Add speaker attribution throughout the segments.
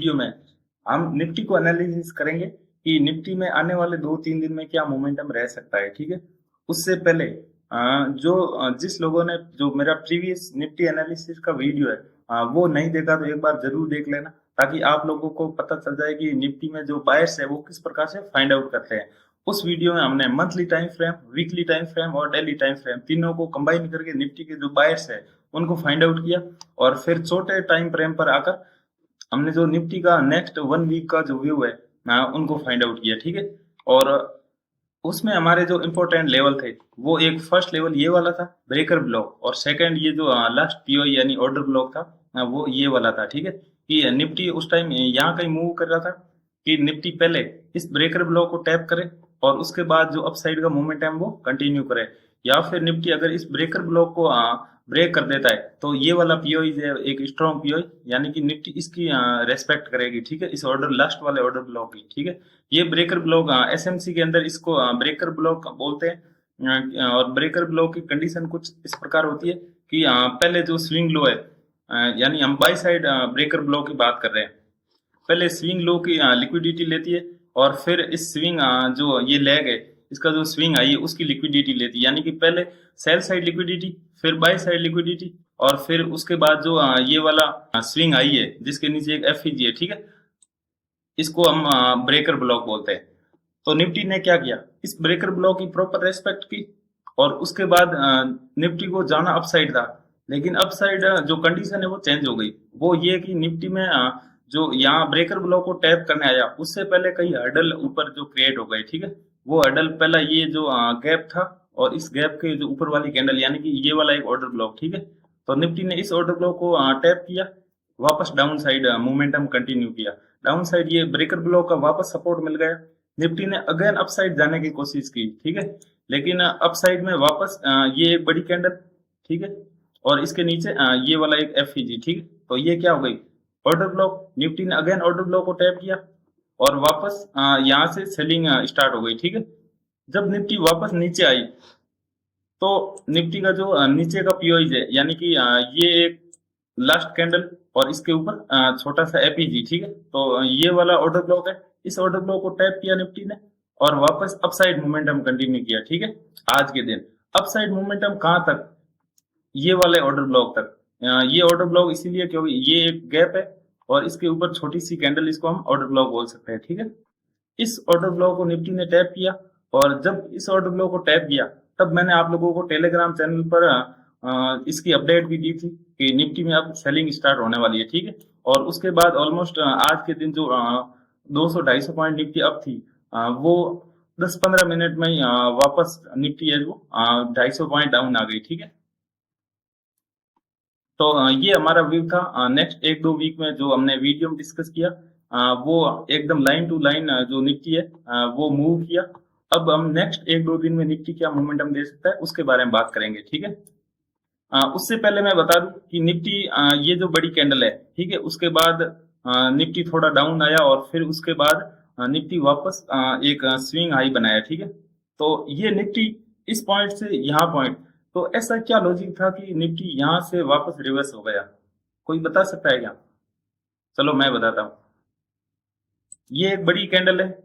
Speaker 1: Video में हम Nifty को एनालिसिस करेंगे कि निफ्टी में आने वाले 2-3 दिन में क्या मोमेंटम रह सकता है। ठीक है, उससे पहले जिस लोगों ने जो मेरा प्रीवियस निफ्टी एनालिसिस का वीडियो है वो नहीं देखा तो एक बार जरूर देख लेना, ताकि आप लोगों को पता चल जाए कि निफ्टी में जो बायर्स है वो किस प्रकार से फाइंड आउट करते हैं। उस वीडियो में हमने monthly time frame, weekly time frame और डेली टाइम फ्रेम तीनों को कंबाइन करके निफ्टी के जो बायर्स है उनको फाइंड आउट किया, और फिर छोटे टाइम फ्रेम पर आकर हमने जो निफ्टी का नेक्स्ट 1 वीक का जो व्यू है उनको फाइंड आउट किया। ठीक है, और उसमें हमारे जो इंपॉर्टेंट लेवल थे वो एक फर्स्ट लेवल ये वाला था ब्रेकर ब्लॉक, और सेकंड ये जो लास्ट पीओ यानी ऑर्डर ब्लॉक था वो ये वाला था। ठीक है, कि निफ्टी उस टाइम यहाँ कहीं मूव कर रहा था कि निफ्टी पहले इस ब्रेकर ब्लॉक को टैप करे और उसके बाद जो अपसाइड का मोमेंटम वो कंटिन्यू करे, या फिर निफ्टी अगर इस ब्रेकर ब्लॉक को ब्रेक कर देता है तो ये वाला पीओई है एक स्ट्रॉन्ग पीओई, यानी कि निफ्टी इसकी रेस्पेक्ट करेगी। ठीक है, इस ऑर्डर लास्ट वाले ऑर्डर ब्लॉक की। ठीक है, ये ब्रेकर ब्लॉक एसएमसी के अंदर इसको ब्रेकर ब्लॉक बोलते हैं। और ब्रेकर ब्लॉक की कंडीशन कुछ इस प्रकार होती है कि पहले जो स्विंग लो है, यानी हम बाई साइड ब्रेकर ब्लॉक की बात कर रहे हैं, पहले स्विंग लो की लिक्विडिटी लेती है, और फिर इस स्विंग जो ये लेग है इसका जो स्विंग आई है उसकी लिक्विडिटी लेती है, यानी कि पहले सेल साइड लिक्विडिटी, फिर बाय साइड लिक्विडिटी, और फिर उसके बाद जो ये वाला स्विंग आई है जिसके नीचे एक एफईजी है। ठीक है, इसको हम ब्रेकर ब्लॉक बोलते हैं। तो निफ्टी ने क्या किया, इस ब्रेकर ब्लॉक की प्रॉपर रेस्पेक्ट की, और उसके बाद निफ्टी को जाना अपसाइड था, लेकिन अपसाइड जो कंडीशन है वो चेंज हो गई। वो ये कि निफ्टी में जो यहाँ ब्रेकर ब्लॉक को टैप करने आया उससे पहले कई हर्डल ऊपर जो क्रिएट हो गए। ठीक है, वो हर्डल पहला ये जो गैप था, और इस गैप के जो ऊपर वाली कैंडल यानी कि ये वाला एक ऑर्डर ब्लॉक। ठीक है, तो निफ्टी ने इस ऑर्डर ब्लॉक को टैप किया, वापस डाउन साइड मोमेंटम कंटिन्यू किया। डाउन साइड ये ब्रेकर ब्लॉक का वापस सपोर्ट मिल गया, निफ्टी ने अगेन अपसाइड जाने की कोशिश की। ठीक है, लेकिन अपसाइड में वापस ये एक बड़ी कैंडल। ठीक है, और इसके नीचे ये वाला एक एफईजी। ठीक है, तो ये क्या हो गई, ऑर्डर ब्लॉक। निफ्टी ने अगेन ऑर्डर ब्लॉक को टैप किया और वापस यहाँ से सेलिंग स्टार्ट हो गई। ठीक है, जब निफ्टी वापस नीचे आई तो निफ्टी का जो नीचे का पीओइज है, यानी कि ये एक लास्ट कैंडल और इसके ऊपर छोटा सा एपीजी। ठीक है, तो ये वाला ऑर्डर ब्लॉक है, इस ऑर्डर ब्लॉक को टैप किया निफ्टी ने और वापस अपसाइड मोमेंटम कंटिन्यू किया। ठीक है, आज के दिन अपसाइड मोमेंटम कहाँ तक, ये वाले ऑर्डर ब्लॉक तक। ये ऑर्डर ब्लॉक इसीलिए क्योंकि ये एक गैप है और इसके ऊपर छोटी सी कैंडल, इसको हम ऑर्डर ब्लॉक बोल सकते हैं। ठीक है, इस ऑर्डर ब्लॉक को निफ्टी ने टैप किया, और जब इस ऑर्डर ब्लॉक को टैप किया तब मैंने आप लोगों को टेलीग्राम चैनल पर इसकी अपडेट भी दी थी कि निफ्टी में अब सेलिंग स्टार्ट होने वाली है। ठीक है, और उसके बाद ऑलमोस्ट आज के दिन जो 200-250 पॉइंट निफ्टी अप थी वो 10-15 मिनट में ही वापस निफ्टी है वो 250 पॉइंट डाउन आ गई। ठीक है, तो ये हमारा व्यू था। नेक्स्ट 1-2 वीक में जो हमने वीडियो में डिस्कस किया वो एकदम लाइन टू लाइन जो निफ्टी है वो मूव किया। अब हम नेक्स्ट 1-2 दिन में निफ्टी क्या मोमेंटम दे सकता है उसके बारे में बात करेंगे। ठीक है, उससे पहले मैं बता दूं कि निफ्टी ये जो बड़ी कैंडल है, ठीक है, उसके बाद निफ्टी थोड़ा डाउन आया और फिर उसके बाद निफ्टी वापस एक स्विंग हाई बनाया। ठीक है, तो ये निफ्टी इस पॉइंट से यहाँ पॉइंट, तो ऐसा क्या लॉजिक था कि निफ्टी यहाँ से वापस रिवर्स हो गया, कोई बता सकता है क्या? चलो मैं बताता हूँ। ये एक बड़ी कैंडल है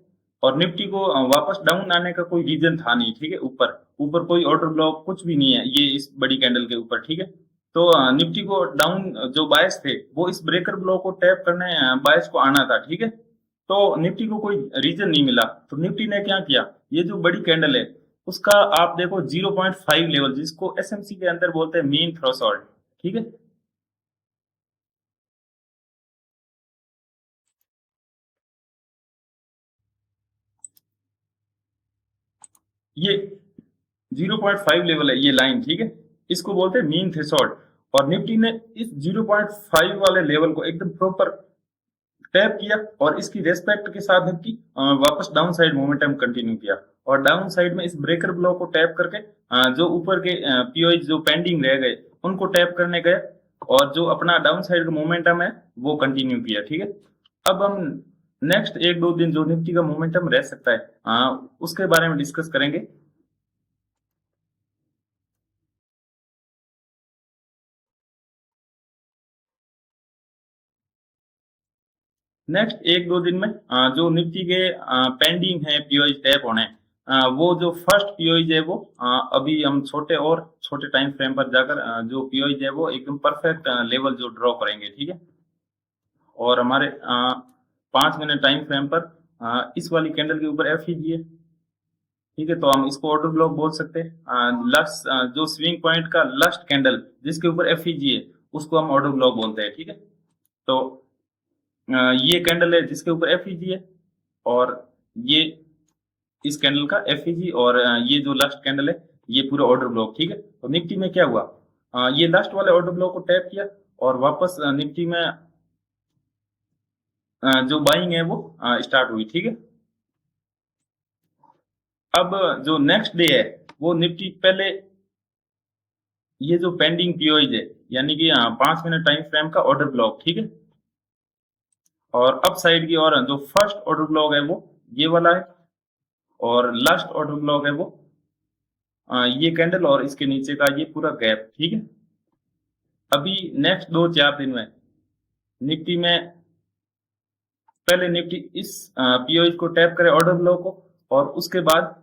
Speaker 1: और निफ्टी को वापस डाउन आने का कोई रीजन था नहीं। ठीक है, ऊपर ऊपर कोई ऑर्डर ब्लॉक कुछ भी नहीं है ये इस बड़ी कैंडल के ऊपर। ठीक है, तो निफ्टी को डाउन जो बायस थे वो इस ब्रेकर ब्लॉक को टैप करने बायस को आना था। ठीक है, तो निफ्टी को कोई रीजन नहीं मिला, तो निफ्टी ने क्या किया, ये जो बड़ी कैंडल है उसका आप देखो 0.5 लेवल, जिसको एसएमसी के अंदर बोलते हैं मीन थ्रेशोल्ड। ठीक है, ये 0.5 लेवल है ये लाइन। ठीक है, इसको बोलते हैं मीन थ्रेशोल्ड, और निफ्टी ने इस 0.5 वाले लेवल को एकदम प्रॉपर टैप किया और इसकी रेस्पेक्ट के साथ निफ्टी वापस डाउन साइड मोमेंटम कंटिन्यू किया, और डाउन साइड में इस ब्रेकर ब्लॉक को टैप करके जो ऊपर के पीओई जो पेंडिंग रह गए उनको टैप करने गए, और जो अपना डाउन साइड का मोमेंटम है वो कंटिन्यू किया। ठीक है, अब हम नेक्स्ट 1-2 दिन जो निफ्टी का मोमेंटम रह सकता है उसके बारे में डिस्कस करेंगे। नेक्स्ट एक दो दिन में जो निफ्टी के पेंडिंग है पीओई टैप होने, वो जो फर्स्ट पीओई है वो अभी हम छोटे टाइम फ्रेम पर जाकर जो पीओई है वो एकदम परफेक्ट लेवल जो ड्रॉ करेंगे, ठीक है। और हमारे 5 मिनट टाइम फ्रेम पर इस वाली कैंडल के ऊपर एफ है, ठीक है। तो हम इसको ऑर्डर ब्लॉक बोल सकते हैं। लास्ट जो स्विंग पॉइंट का लास्ट कैंडल जिसके ऊपर एफ है उसको हम ऑर्डर ब्लॉक बोलते हैं, ठीक है। तो ये कैंडल है जिसके ऊपर एफ है, और ये इस कैंडल का एफ और ये जो लास्ट कैंडल है ये पूरा ऑर्डर ब्लॉक, ठीक है। तो निफ्टी में क्या हुआ, ये लास्ट वाले ऑर्डर ब्लॉक को टैप किया और वापस निफ्टी में जो बाइंग है वो स्टार्ट हुई, ठीक है। अब जो नेक्स्ट डे है वो निफ्टी पहले ये जो पेंडिंग पीओई है यानी कि 5 मिनट टाइम फ्रेम का ऑर्डर ब्लॉक, ठीक है। और अप साइड की और जो फर्स्ट ऑर्डर ब्लॉक है वो ये वाला है, और लास्ट ऑर्डर ब्लॉक है वो ये कैंडल और इसके नीचे का ये पूरा गैप, ठीक है। अभी नेक्स्ट 2-4 दिन में निफ्टी में पहले निफ्टी इस पीओई को टैप करे ऑर्डर ब्लॉक को, और उसके बाद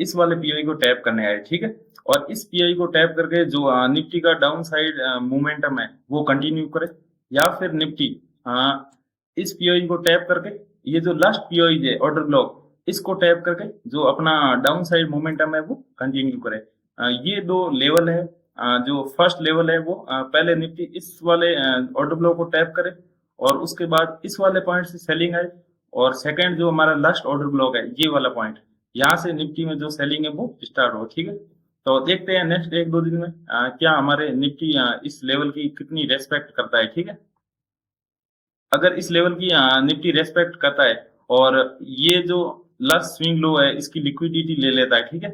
Speaker 1: इस वाले पीओई को टैप करने आए, ठीक है। और इस पीओई को टैप करके जो निफ्टी का डाउन साइड मोमेंटम है वो कंटिन्यू करे, या फिर निफ्टी इस पीओई को टैप करके ये जो लास्ट पीओई है ऑर्डर ब्लॉक इसको टैप करके जो अपना डाउन साइड मोमेंटम है वो कंटिन्यू करे। ये दो लेवल है। जो फर्स्ट लेवल है वो पहले निफ्टी इस वाले ऑर्डर ब्लॉक को टैप करे और उसके बाद इस वाले पॉइंट से सेलिंग आए, और सेकंड जो हमारा लास्ट ऑर्डर ब्लॉक है ये वाला पॉइंट, यहाँ से निफ्टी में जो सेलिंग है वो स्टार्ट हो, ठीक है। तो देखते हैं नेक्स्ट एक दो दिन में क्या हमारे निफ्टी इस लेवल की कितनी रेस्पेक्ट करता है, ठीक है। अगर इस लेवल की निफ्टी रेस्पेक्ट करता है और ये जो लास्ट स्विंग लो है इसकी लिक्विडिटी ले लेता है, ठीक है,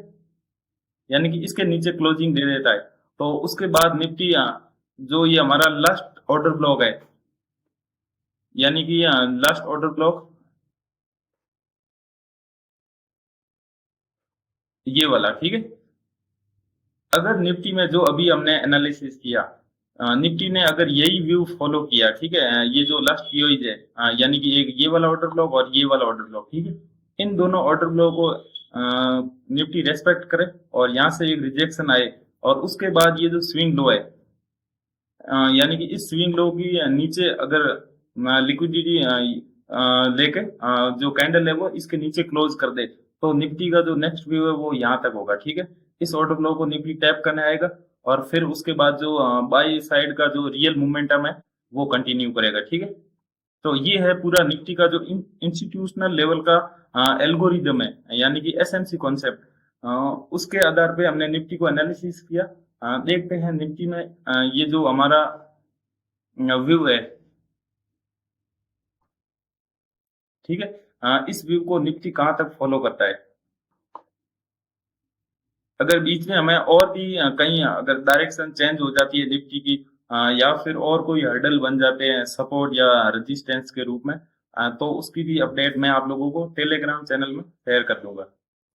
Speaker 1: यानी कि इसके नीचे क्लोजिंग दे देता है, तो उसके बाद निफ्टी जो ये हमारा लास्ट ऑर्डर ब्लॉक है यानी कि लास्ट ऑर्डर ब्लॉक ये वाला, ठीक है। अगर निफ्टी में जो अभी हमने एनालिसिस किया, निफ्टी ने अगर यही व्यू फॉलो किया, ठीक है, ये जो लास्ट पीओई है यानी कि एक ये वाला ऑर्डर ब्लॉक और ये वाला ऑर्डर ब्लॉक, ठीक है, इन दोनों ऑर्डर ब्लॉक को निफ्टी रेस्पेक्ट करे और यहाँ से एक रिजेक्शन आए, और उसके बाद ये जो स्विंग लो है यानी कि इस स्विंग लो की नीचे अगर लिक्विडिटी लेके जो कैंडल है वो इसके नीचे क्लोज कर दे, तो निफ्टी का जो नेक्स्ट व्यू है वो यहाँ तक होगा, ठीक है। इस ऑर्डर फ्लो को निफ्टी टैप करने आएगा और फिर उसके बाद जो बाई साइड का जो रियल मोमेंटम है वो कंटिन्यू करेगा, ठीक है। तो ये है पूरा निफ्टी का जो इंस्टीट्यूशनल लेवल का एल्गोरिदम है यानी कि एसएमसी कॉन्सेप्ट, उसके आधार पे हमने निफ्टी को एनालिसिस किया। देखते हैं निफ्टी में ये जो हमारा व्यू है, ठीक है, इस व्यू को निफ्टी कहाँ तक फॉलो करता है। अगर बीच में हमें और भी कहीं अगर डायरेक्शन चेंज हो जाती है निफ्टी की, या फिर और कोई हर्डल बन जाते हैं सपोर्ट या रेजिस्टेंस के रूप में, तो उसकी भी अपडेट मैं आप लोगों को टेलीग्राम चैनल में शेयर कर दूंगा।